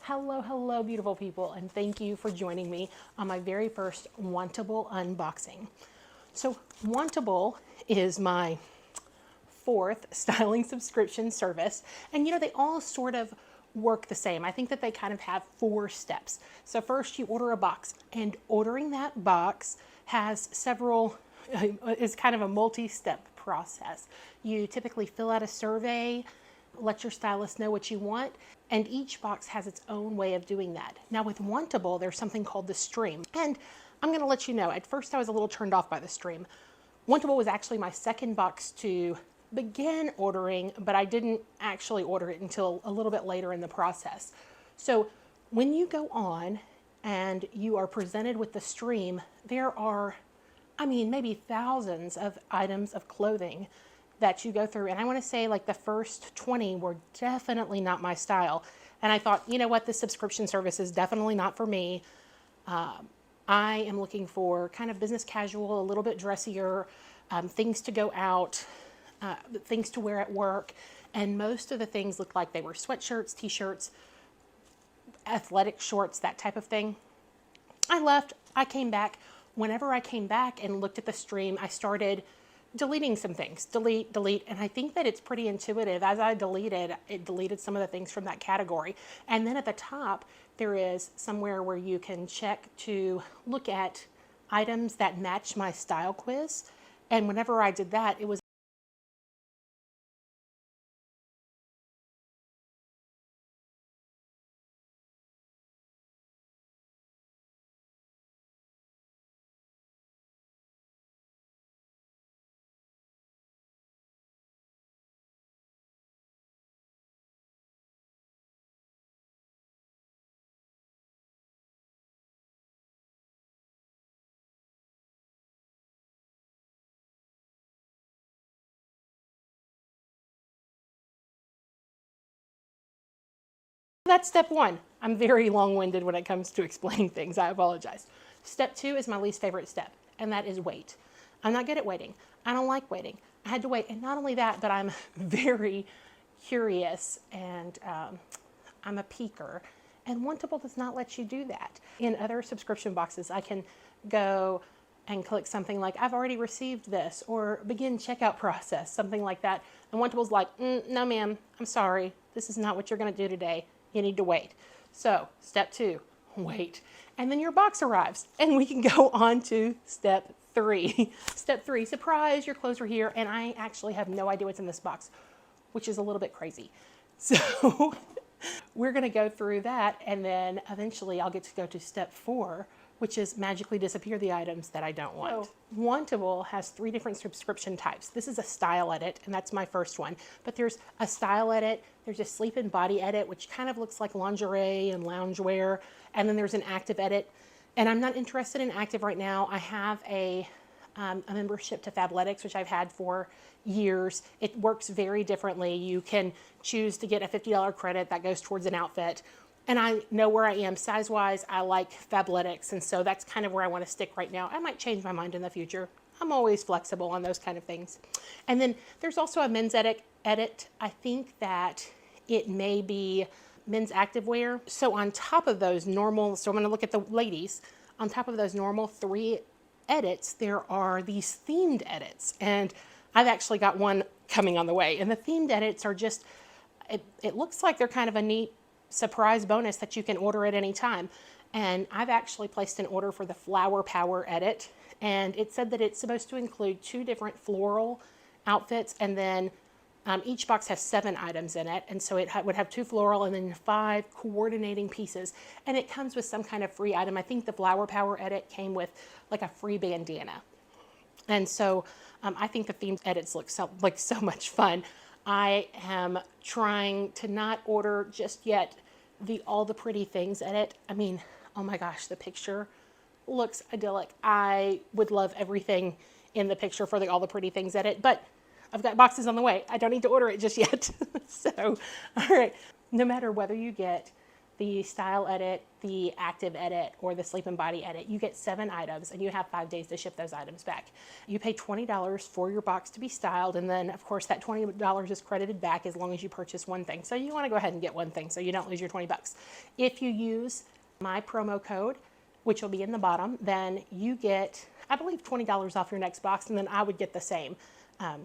Hello, beautiful people, and thank you for joining me on my very first Wantable unboxing. So Wantable is my fourth styling subscription service, and they all sort of work the same. I think that they kind of have 4 steps. So first you order a box, and ordering that box has several, is kind of a multi-step process. You typically fill out a survey, let your stylist know what you want, and each box has its own way of doing that. Now with Wantable, there's something called the stream. And I'm gonna let you know, at first I was a little turned off by the stream. Wantable was actually my second box to begin ordering, but I didn't actually order it until a little bit later in the process. So when you go on and you are presented with the stream, there are, maybe thousands of items of clothing that you go through. And I want to say like the first 20 were definitely not my style. And I thought, you know what, this subscription service is definitely not for me. I am looking for kind of business casual, a little bit dressier, things to go out, things to wear at work. And most of the things looked like they were sweatshirts, t-shirts, athletic shorts, that type of thing. I left, I came back. Whenever I came back and looked at the stream, I started deleting some things, delete, and I think that it's pretty intuitive. As I deleted, it deleted some of the things from that category. And then at the top, there is somewhere where you can check to look at items that match my style quiz. And whenever I did that, it was that's step 1. I'm very long-winded when it comes to explaining things. I apologize. Step 2 is my least favorite step, and that is wait. I'm not good at waiting. I don't like waiting. I had to wait. And not only that, but I'm very curious and I'm a peeker. And Wantable does not let you do that. In other subscription boxes, I can go and click something like, I've already received this, or begin checkout process, something like that. And Wantable's like, no ma'am, I'm sorry. This is not what you're gonna do today. You need to wait. So step 2, wait. And then your box arrives and we can go on to step 3. Step 3, surprise, your clothes are here. And I actually have no idea what's in this box, which is a little bit crazy. So we're gonna go through that, and then eventually I'll get to go to step 4, which is magically disappear the items that I don't want. So, Wantable has 3 different subscription types. This is a style edit, and that's my first one. But there's a style edit, there's a sleep and body edit, which kind of looks like lingerie and loungewear, and then there's an active edit. And I'm not interested in active right now. I have a membership to Fabletics, which I've had for years. It works very differently. You can choose to get a $50 credit that goes towards an outfit. And I know where I am size-wise. I like Fabletics, and so that's kind of where I want to stick right now. I might change my mind in the future. I'm always flexible on those kind of things. And then there's also a men's edit. I think that it may be men's activewear. So on top of those normal, so I'm going to look at the ladies, on top of those normal 3 edits, there are these themed edits. And I've actually got one coming on the way. And the themed edits are just, it looks like they're kind of a neat surprise bonus that you can order at any time. And I've actually placed an order for the Flower Power edit, and it said that it's supposed to include 2 different floral outfits, and then each box has 7 items in it, and so it would have 2 floral and then 5 coordinating pieces, and it comes with some kind of free item. I think the Flower Power edit came with like a free bandana. And so I think the themed edits look like so much fun. I am trying to not order just yet the All the Pretty Things edit. I mean, oh my gosh, the picture looks idyllic. I would love everything in the picture for the All the Pretty Things edit, but I've got boxes on the way. I don't need to order it just yet. So, all right, no matter whether you get the style edit, the active edit, or the sleep and body edit, you get 7 items and you have 5 days to ship those items back. You pay $20 for your box to be styled, and then of course that $20 is credited back as long as you purchase one thing. So you want to go ahead and get one thing so you don't lose your 20 bucks. If you use my promo code, which will be in the bottom, then you get, I believe, $20 off your next box, and then I would get the same.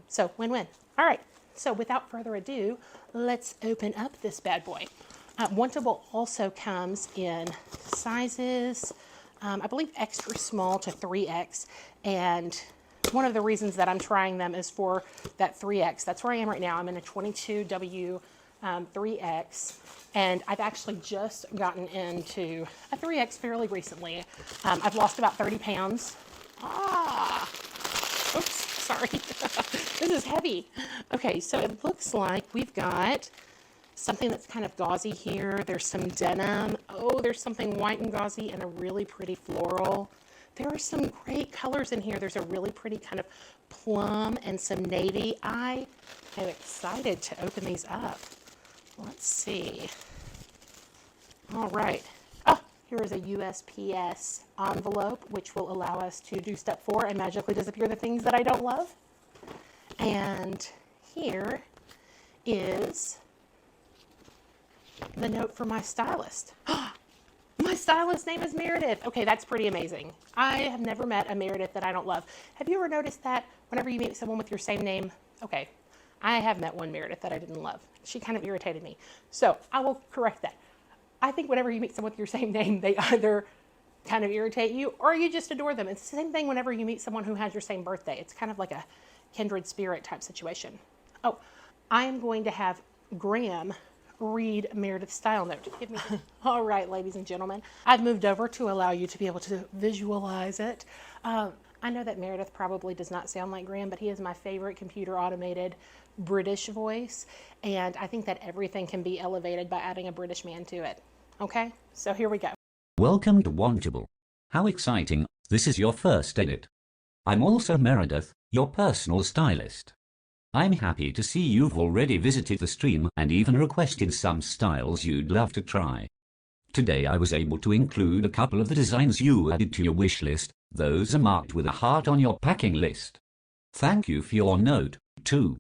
So win-win. All right, so without further ado, let's open up this bad boy. Wantable also comes in sizes, I believe extra small to 3X, and one of the reasons that I'm trying them is for that 3X. That's where I am right now. I'm in a 22W 3X, and I've actually just gotten into a 3X fairly recently. I've lost about 30 pounds. Oops, sorry. This is heavy. Okay, so it looks like we've got something that's kind of gauzy here. There's some denim. Oh, there's something white and gauzy and a really pretty floral. There are some great colors in here. There's a really pretty kind of plum and some navy. I am excited to open these up. Let's see. All right. Oh, here is a USPS envelope, which will allow us to do step 4 and magically disappear the things that I don't love. And here is the note from my stylist. My stylist's name is Meredith. Okay, that's pretty amazing. I have never met a Meredith that I don't love. Have you ever noticed that whenever you meet someone with your same name? Okay, I have met one Meredith that I didn't love. She kind of irritated me. So I will correct that. I think whenever you meet someone with your same name, they either kind of irritate you or you just adore them. It's the same thing whenever you meet someone who has your same birthday. It's kind of like a kindred spirit type situation. Oh, I am going to have Graham read Meredith's style note. Give me. All right, ladies and gentlemen, I've moved over to allow you to be able to visualize it. I know that Meredith probably does not sound like Graham, but he is my favorite computer automated British voice, and I think that everything can be elevated by adding a British man to it. Okay, so here we go. Welcome to Wantable. How exciting, this is your first edit. I'm also Meredith, your personal stylist. I'm happy to see you've already visited the stream and even requested some styles you'd love to try. Today I was able to include a couple of the designs you added to your wish list. Those are marked with a heart on your packing list. Thank you for your note, too.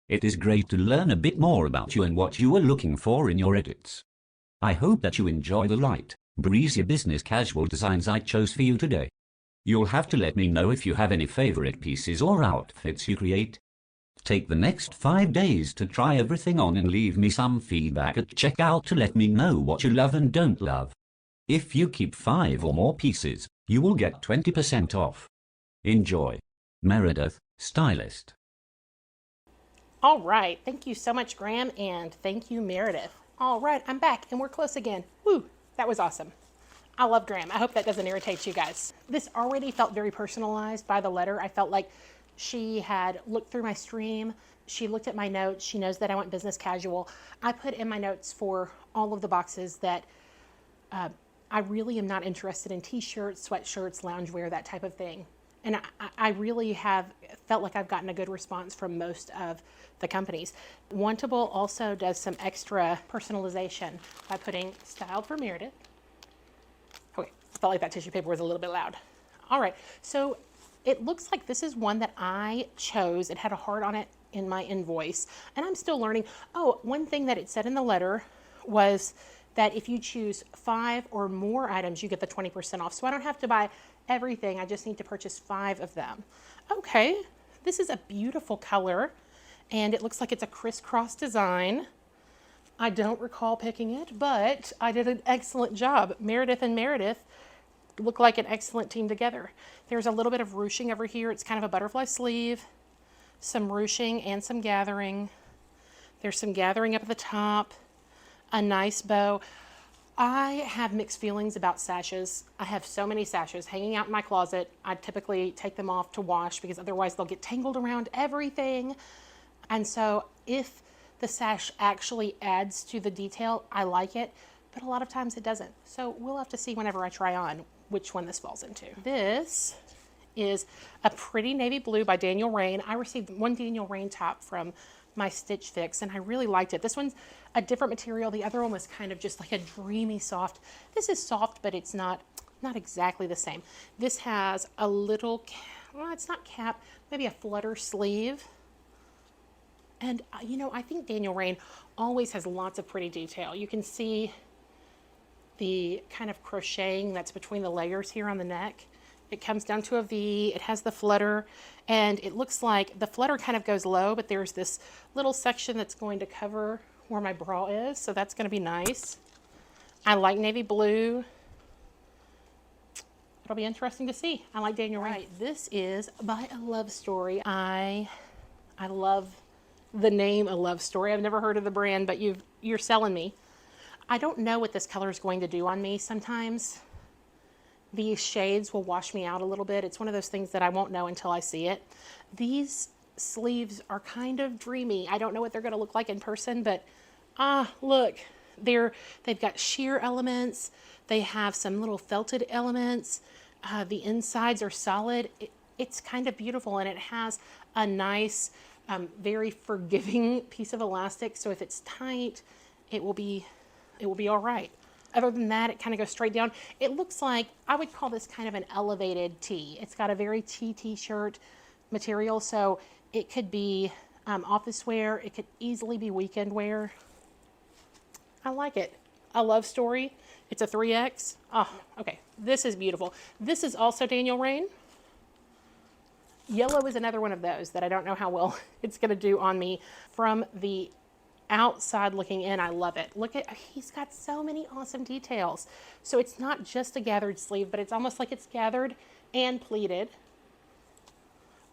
It is great to learn a bit more about you and what you are looking for in your edits. I hope that you enjoy the light, breezy business casual designs I chose for you today. You'll have to let me know if you have any favorite pieces or outfits you create. Take the next 5 days to try everything on and leave me some feedback at checkout to let me know what you love and don't love. If you keep 5 or more pieces, you will get 20% off. Enjoy. Meredith, Stylist. All right, thank you so much, Graham, and thank you, Meredith. All right, I'm back, and we're close again. Woo, that was awesome. I love Graham. I hope that doesn't irritate you guys. This already felt very personalized by the letter. I felt like she had looked through my stream. She looked at my notes. She knows that I went business casual. I put in my notes for all of the boxes that I really am not interested in t-shirts, sweatshirts, loungewear, that type of thing. And I really have felt like I've gotten a good response from most of the companies. Wantable also does some extra personalization by putting styled for Meredith. Okay, I felt like that tissue paper was a little bit loud. All right, so it looks like this is one that I chose. It had a heart on it in my invoice, and I'm still learning. Oh, one thing that it said in the letter was that if you choose 5 or more items, you get the 20% off. So I don't have to buy everything. I just need to purchase 5 of them. Okay, this is a beautiful color, and it looks like it's a crisscross design. I don't recall picking it, but I did an excellent job. Meredith and Meredith look like an excellent team together. There's a little bit of ruching over here. It's kind of a butterfly sleeve, some ruching and some gathering. There's some gathering up at the top, a nice bow. I have mixed feelings about sashes. I have so many sashes hanging out in my closet. I typically take them off to wash because otherwise they'll get tangled around everything. And so if the sash actually adds to the detail, I like it, but a lot of times it doesn't. So we'll have to see whenever I try on which one this falls into. This is a pretty navy blue by Daniel Rain. I received one Daniel Rain top from my Stitch Fix, and I really liked it. This one's a different material. The other one was kind of just like a dreamy soft. This is soft, but it's not exactly the same. This has a little, well, it's not cap, maybe a flutter sleeve. And you know, I think Daniel Rain always has lots of pretty detail. You can see the kind of crocheting that's between the layers here on the neck. It comes down to a V, it has the flutter, and it looks like the flutter kind of goes low, but there's this little section that's going to cover where my bra is, so that's gonna be nice. I like navy blue. It'll be interesting to see. I like Daniel Rain. Right, this is by A Love Story. I love the name A Love Story. I've never heard of the brand, but you're selling me. I don't know what this color is going to do on me. Sometimes these shades will wash me out a little bit. It's one of those things that I won't know until I see it. These sleeves are kind of dreamy. I don't know what they're going to look like in person, but look, they've got sheer elements. They have some little felted elements. The insides are solid. It's kind of beautiful, and it has a nice, very forgiving piece of elastic. So if it's tight, it will be all right. Other than that, it kind of goes straight down. It looks like, I would call this kind of an elevated tee. It's got a very t-shirt material, so it could be office wear. It could easily be weekend wear. I like it. A Love Story. It's a 3X. Oh, okay. This is beautiful. This is also Daniel Rain. Yellow is another one of those that I don't know how well it's going to do on me. From the outside looking in, I love it. Look at, he's got so many awesome details. So it's not just a gathered sleeve, but it's almost like it's gathered and pleated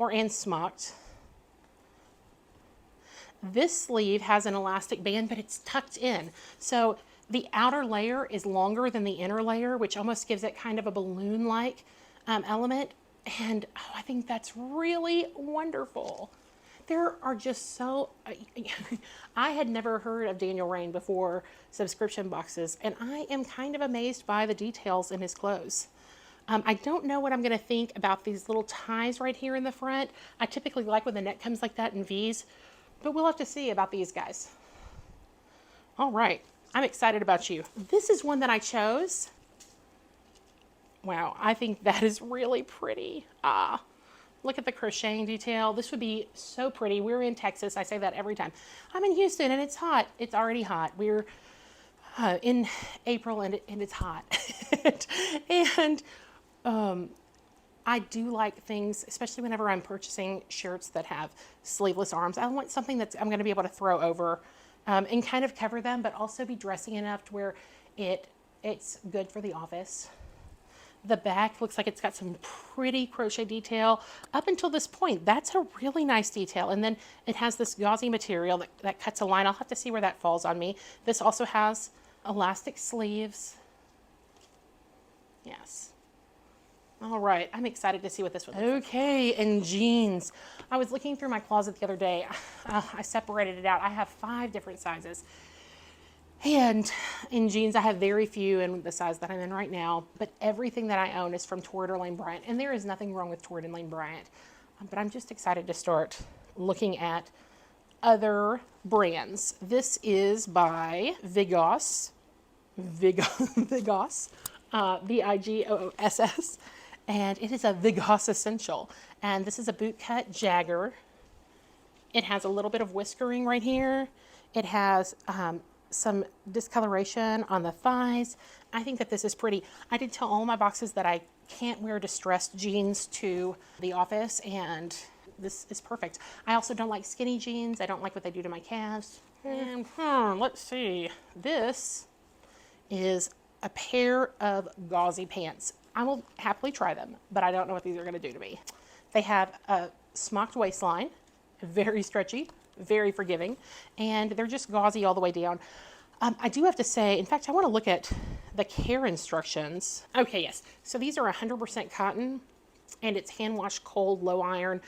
and smocked. This sleeve has an elastic band, but it's tucked in. So the outer layer is longer than the inner layer, which almost gives it kind of a balloon-like element. And oh, I think that's really wonderful. There are just so, I had never heard of Daniel Rain before subscription boxes, and I am kind of amazed by the details in his clothes. I don't know what I'm going to think about these little ties right here in the front. I typically like when the neck comes like that in V's, but we'll have to see about these guys. All right, I'm excited about you. This is one that I chose. Wow, I think that is really pretty. Look at the crocheting detail. This would be so pretty. We're in Texas. I say that every time. I'm in Houston and it's hot. It's already hot. We're in April and it's hot. And I do like things, especially whenever I'm purchasing shirts that have sleeveless arms. I want something that I'm going to be able to throw over and kind of cover them, but also be dressy enough to where it's good for the office. The back looks like it's got some pretty crochet detail up until this point. That's a really nice detail. And then it has this gauzy material that cuts a line. I'll have to see where that falls on me. This also has elastic sleeves. Yes. All right, I'm excited to see what this one looks like. Okay, and jeans. I was looking through my closet the other day. I separated it out. I have 5 different sizes. And in jeans, I have very few in the size that I'm in right now, but everything that I own is from Torrid or Lane Bryant, and there is nothing wrong with Torrid and Lane Bryant. But I'm just excited to start looking at other brands. This is by Vigoss, Vigoss, Vigoss, and it is a Vigoss Essential. And this is a bootcut jagger. It has a little bit of whiskering right here. It has some discoloration on the thighs. I think that this is pretty. I did tell all my boxes that I can't wear distressed jeans to the office, and this is perfect. I also don't like skinny jeans. I don't like what they do to my calves. And let's see. This is a pair of gauzy pants. I will happily try them, but I don't know what these are going to do to me. They have a smocked waistline, very stretchy, very forgiving, and they're just gauzy all the way down. I do have to say, in fact, I want to look at the care instructions. Okay, yes. So these are 100% cotton, and it's hand washed cold, low iron,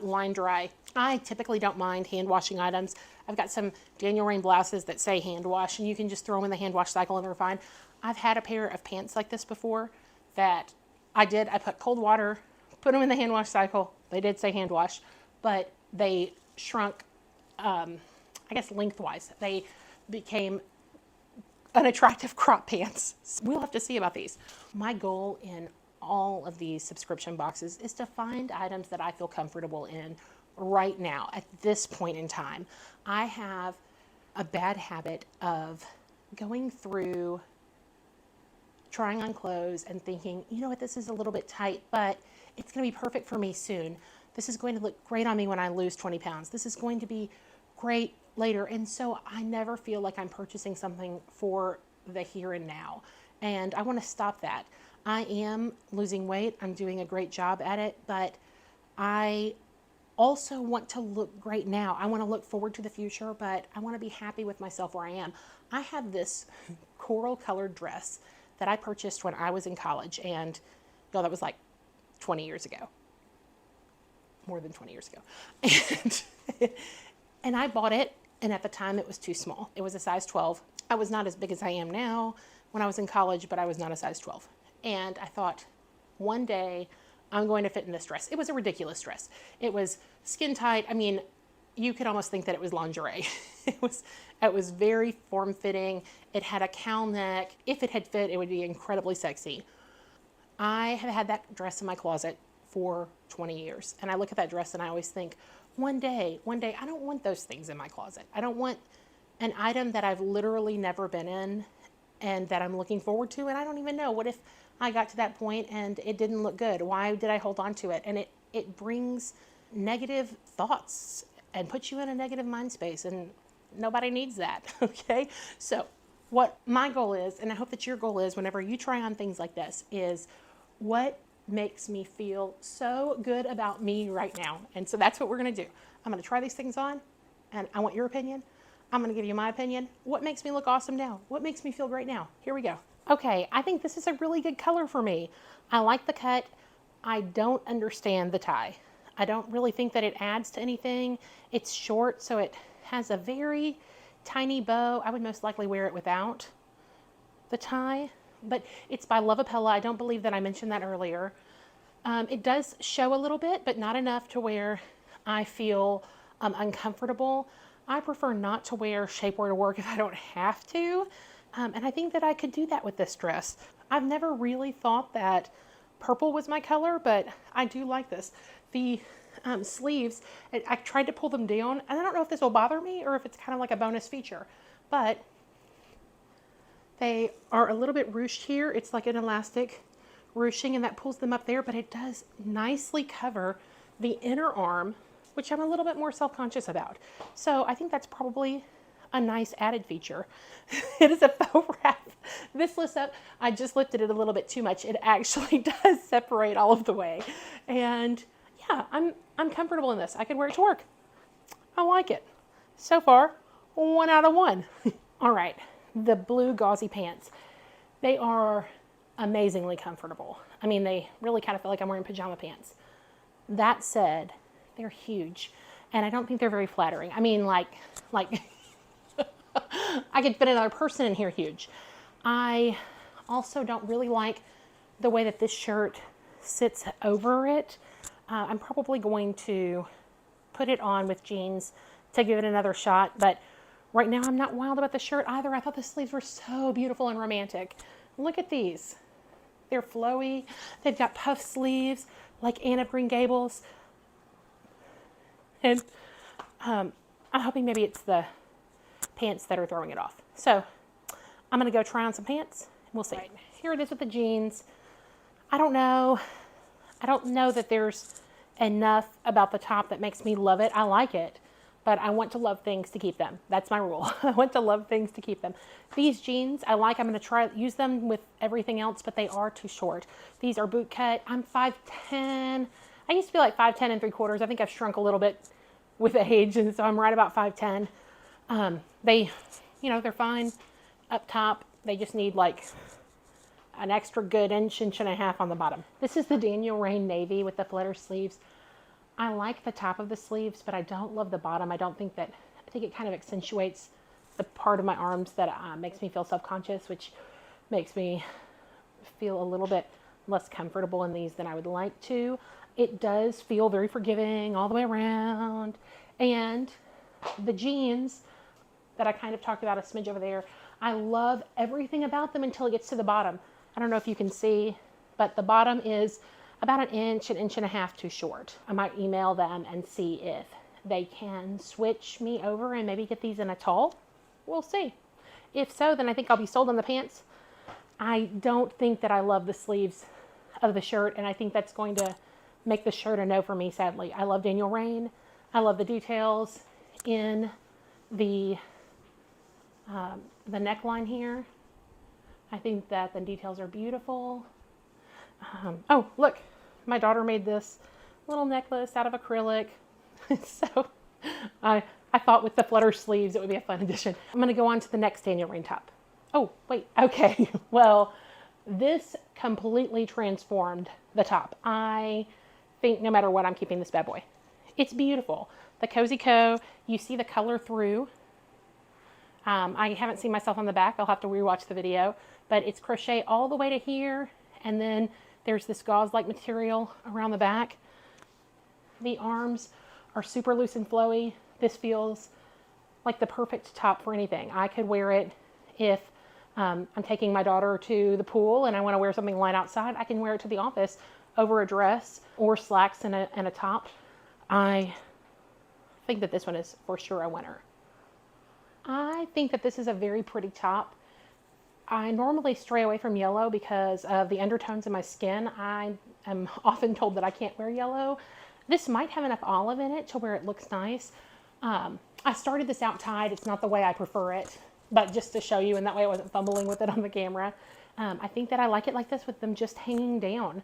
line dry. I typically don't mind hand washing items. I've got some Daniel Rain blouses that say hand wash, and you can just throw them in the hand wash cycle and they're fine. I've had a pair of pants like this before that I put cold water, put them in the hand wash cycle. They did say hand wash, but they shrunk I guess lengthwise, they became unattractive crop pants. We'll have to see about these. My goal in all of these subscription boxes is to find items that I feel comfortable in right now at this point in time. I have a bad habit of going through trying on clothes and thinking, you know what, this is a little bit tight, but it's going to be perfect for me soon. This is going to look great on me when I lose 20 pounds. This is going to be great later. And so I never feel like I'm purchasing something for the here and now. And I want to stop that. I am losing weight. I'm doing a great job at it, but I also want to look great now. I want to look forward to the future, but I want to be happy with myself where I am. I have this coral colored dress that I purchased when I was in college, and y'all, that was like 20 years ago. More than 20 years ago. And I bought it, and at the time it was too small. It was a size 12. I was not as big as I am now when I was in college, but I was not a size 12. And I thought, one day I'm going to fit in this dress. It was a ridiculous dress. It was skin tight. I mean, you could almost think that it was lingerie. It was very form-fitting. It had a cowl neck. If it had fit, it would be incredibly sexy. I have had that dress in my closet for 20 years. And I look at that dress and I always think, one day, I don't want those things in my closet. I don't want an item that I've literally never been in and that I'm looking forward to. And I don't even know, what if I got to that point and it didn't look good? Why did I hold on to it? And it brings negative thoughts and puts you in a negative mind space, and nobody needs that. Okay. So what my goal is, and I hope that your goal is whenever you try on things like this, is what makes me feel so good about me right now. And so that's what we're going to do. I'm going to try these things on, and I want your opinion. I'm going to give you my opinion. What makes me look awesome now? What makes me feel great now? Here we go. Okay, I think this is a really good color for me. I like the cut. I don't understand the tie. I don't really think that it adds to anything. It's short, so it has a very tiny bow. I would most likely wear it without the tie, but it's by Lovapella. I don't believe that I mentioned that earlier. It does show a little bit, but not enough to where I feel uncomfortable. I prefer not to wear shapewear to work if I don't have to. And I think that I could do that with this dress. I've never really thought that purple was my color, but I do like this. The sleeves, I tried to pull them down, and I don't know if this will bother me or if it's kind of like a bonus feature, but they are a little bit ruched here. It's like an elastic ruching, and that pulls them up there, but it does nicely cover the inner arm, which I'm a little bit more self-conscious about. So I think that's probably a nice added feature. It is a faux wrap. This lifts up. I just lifted it a little bit too much. It actually does separate all of the way. And yeah, I'm comfortable in this. I could wear it to work. I like it. So far, 1 out of 1. All right, the blue gauzy pants. They are amazingly comfortable. I mean, they really kind of feel like I'm wearing pajama pants. That said, they're huge, and I don't think they're very flattering. I mean, like I could fit another person in here huge. I also don't really like the way that this shirt sits over it. I'm probably going to put it on with jeans to give it another shot, but right now I'm not wild about the shirt either. I thought the sleeves were so beautiful and romantic. Look at these. They're flowy. They've got puff sleeves like Anne of Green Gables. And I'm hoping maybe it's the pants that are throwing it off. So I'm going to go try on some pants, and we'll see. Right, here it is with the jeans. I don't know that there's enough about the top that makes me love it. I like it, but I want to love things to keep them. That's my rule. I want to love things to keep them. These jeans I like. I'm going to use them with everything else, but they are too short. These are boot cut. I'm 5'10". I used to be like 5'10 3/4. I think I've shrunk a little bit with age, and so I'm right about 5'10". They're fine up top. They just need like an extra good inch and a half on the bottom. This is the Daniel Rain Navy with the flutter sleeves. I like the top of the sleeves, but I don't love the bottom. I think it kind of accentuates the part of my arms that makes me feel self-conscious, which makes me feel a little bit less comfortable in these than I would like to. It does feel very forgiving all the way around, and The jeans that I kind of talked about a smidge over there, I love everything about them until it gets to the bottom. I don't know if you can see, but the bottom is about an inch and a half too short. I might email them and see if they can switch me over and maybe get these in a tall. We'll see. If so, then I think I'll be sold on the pants. I don't think that I love the sleeves of the shirt, and I think that's going to make the shirt a no for me, sadly. I love Daniel Rain. I love the details in the neckline here. I think that the details are beautiful. Oh, look, my daughter made this little necklace out of acrylic. So I thought with the flutter sleeves, it would be a fun addition. I'm going to go on to the next Daniel Rain top. Oh, wait, okay. Well, this completely transformed the top. I think no matter what, I'm keeping this bad boy. It's beautiful. The Cozy Co, you see the color through. I haven't seen myself on the back. I'll have to rewatch the video, but it's crochet all the way to here. And then there's this gauze-like material around the back. The arms are super loose and flowy. This feels like the perfect top for anything. I could wear it if I'm taking my daughter to the pool and I want to wear something light outside. I can wear it to the office over a dress or slacks and a top. I think that this one is for sure a winner. I think that this is a very pretty top. I normally stray away from yellow because of the undertones in my skin. I am often told that I can't wear yellow. This might have enough olive in it to where it looks nice. I started this out tied. It's not the way I prefer it, but just to show you, and that way I wasn't fumbling with it on the camera. I think that I like it like this with them just hanging down.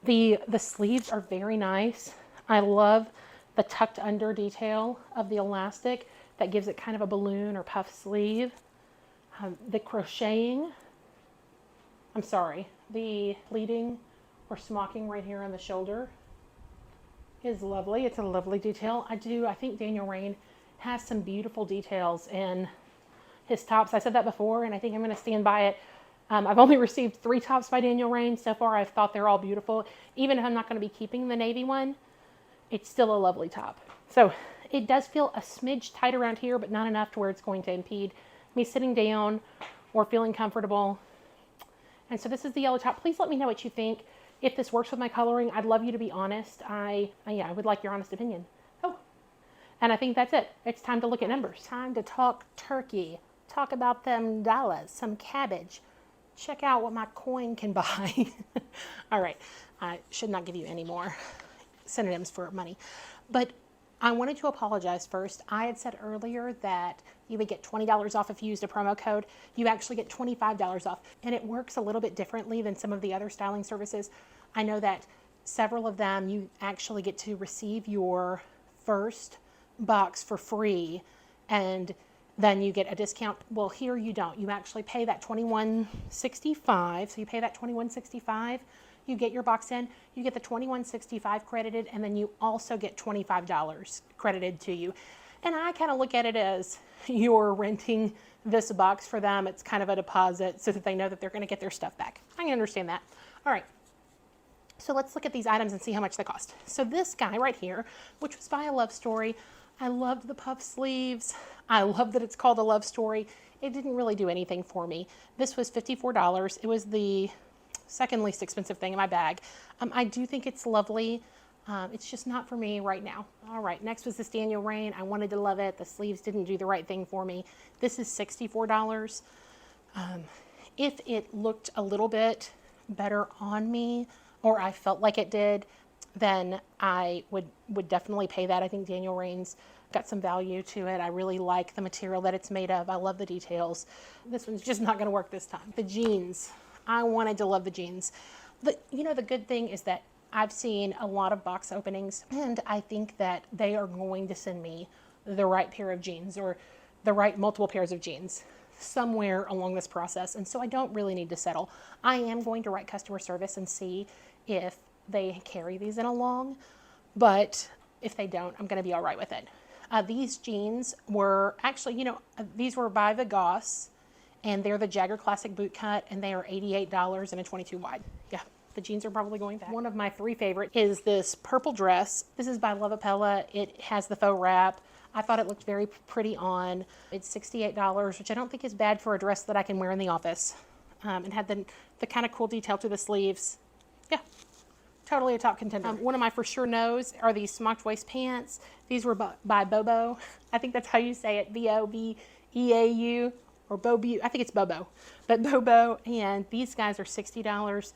The sleeves are very nice. I love the tucked under detail of the elastic that gives it kind of a balloon or puff sleeve. The crocheting, the pleating or smocking right here on the shoulder is lovely. It's a lovely detail. I think Daniel Rain has some beautiful details in his tops. I said that before, and I think I'm going to stand by it. I've only received 3 tops by Daniel Rain so far. I've thought they're all beautiful. Even if I'm not going to be keeping the navy one, it's still a lovely top. So it does feel a smidge tight around here, but not enough to where it's going to impede me sitting down or feeling comfortable. And so this is the yellow top. Please let me know what you think. If this works with my coloring, I'd love you to be honest. I would like your honest opinion. Oh, and I think that's it. It's time to look at numbers. Time to talk turkey. Talk about them dollars, some cabbage. Check out what my coin can buy. All right, I should not give you any more synonyms for money. But I wanted to apologize first. I had said earlier that you would get $20 off if you used a promo code. You actually get $25 off, and it works a little bit differently than some of the other styling services. I know that several of them, you actually get to receive your first box for free, and then you get a discount. Well, here you don't. You actually pay that $21.65. So you pay that $21.65. You get your box in, you get the $21.65 credited, and then you also get $25 credited to you. And I kind of look at it as you're renting this box for them. It's kind of a deposit so that they know that they're going to get their stuff back. I can understand that. All right. So let's look at these items and see how much they cost. So this guy right here, which was by A Love Story, I loved the puff sleeves. I love that it's called A Love Story. It didn't really do anything for me. This was $54. It was the second least expensive thing in my bag. I do think it's lovely. It's just not for me right now. All right, next was this Daniel Rain. I wanted to love it. The sleeves didn't do the right thing for me. This is $64. If it looked a little bit better on me, or I felt like it did, then I would definitely pay that. I think Daniel Rain's got some value to it. I really like the material that it's made of. I love the details. This one's just not going to work this time. The jeans. I wanted to love the jeans. The good thing is that I've seen a lot of box openings, and I think that they are going to send me the right pair of jeans or the right multiple pairs of jeans somewhere along this process. And so I don't really need to settle. I am going to write customer service and see if they carry these in along, but if they don't, I'm going to be all right with it. These jeans were actually, these were by the Goss, and they're the Jagger Classic boot cut, and they are $88 and a 22 wide. Yeah, the jeans are probably going back. One of my 3 favorite is this purple dress. This is by Lovapella. It has the faux wrap. I thought it looked very pretty on. It's $68, which I don't think is bad for a dress that I can wear in the office. And had the kind of cool detail to the sleeves. Yeah, totally a top contender. One of my for sure knows are these smocked waist pants. These were by Bobo. I think that's how you say it, Bobeau, or Bobu. I think it's Bobo, but Bobo. And these guys are $60.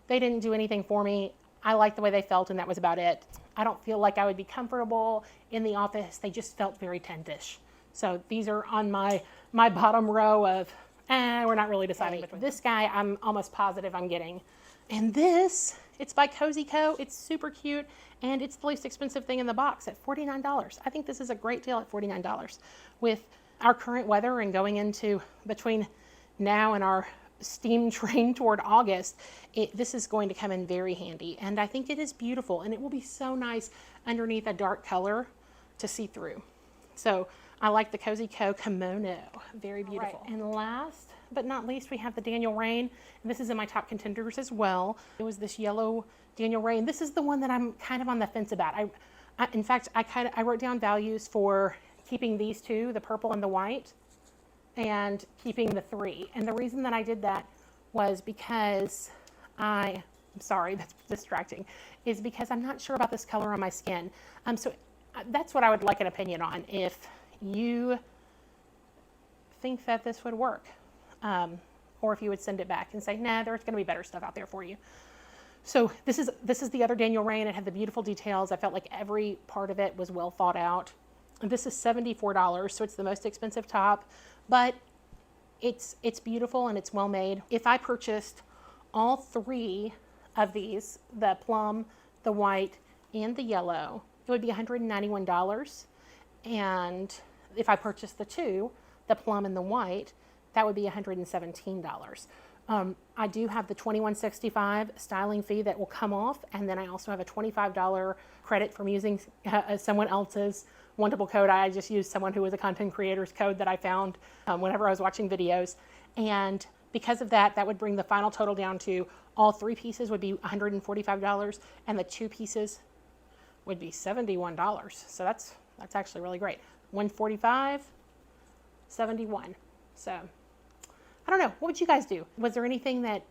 They didn't do anything for me. I liked the way they felt, and that was about it. I don't feel like I would be comfortable in the office. They just felt very tent-ish. So these are on my bottom row of, we're not really deciding between. This guy, I'm almost positive I'm getting. And this, it's by Cozy Co. It's super cute, and it's the least expensive thing in the box at $49. I think this is a great deal at $49. With our current weather and going into between now and our steam train toward August, this is going to come in very handy. And I think it is beautiful, and it will be so nice underneath a dark color to see through. So I like the Cozy Co kimono, very beautiful. Right. And last but not least, we have the Daniel Rain. And this is in my top contenders as well. It was this yellow Daniel Rain. This is the one that I'm kind of on the fence about. In fact, I wrote down values for keeping these two, the purple and the white, and keeping the 3. And the reason that I did that was because I'm sorry, that's distracting, is because I'm not sure about this color on my skin. So that's what I would like an opinion on, if you think that this would work, or if you would send it back and say, nah, there's going to be better stuff out there for you. So this is the other Daniel Rain. It had the beautiful details. I felt like every part of it was well thought out. And this is $74, so it's the most expensive top, but it's beautiful and it's well made. If I purchased all 3 of these, the plum, the white, and the yellow, it would be $191. And if I purchased the 2, the plum and the white, that would be $117. I do have the $21.65 styling fee that will come off, and then I also have a $25 credit from using someone else's Wantable code. I just used someone who was a content creator's code that I found whenever I was watching videos. And because of that, that would bring the final total down to all 3 pieces would be $145, and the 2 pieces would be $71. So that's actually really great. $145, $71. So I don't know. What would you guys do? Was there anything that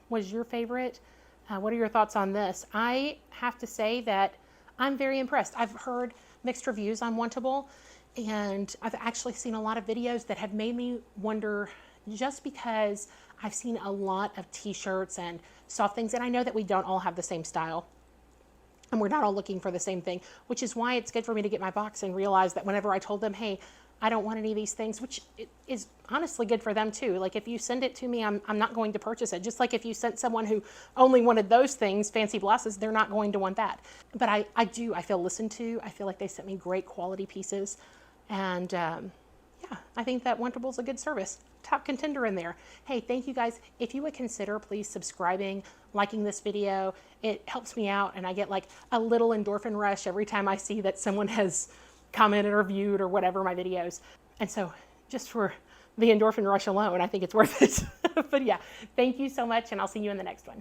was your favorite? What are your thoughts on this? I have to say that I'm very impressed. I've heard mixed reviews on Wantable, and I've actually seen a lot of videos that have made me wonder, just because I've seen a lot of t-shirts and soft things, and I know that we don't all have the same style, and we're not all looking for the same thing, which is why it's good for me to get my box and realize that whenever I told them, hey, I don't want any of these things, which is honestly good for them too. Like, if you send it to me, I'm not going to purchase it. Just like if you sent someone who only wanted those things, fancy blouses, they're not going to want that. But I feel listened to. I feel like they sent me great quality pieces. And yeah, I think that Wantable's a good service. Top contender in there. Hey, thank you guys. If you would consider please subscribing, liking this video, it helps me out, and I get like a little endorphin rush every time I see that someone has commented or viewed or whatever my videos. And so just for the endorphin rush alone, I think it's worth it. But yeah, thank you so much, and I'll see you in the next one.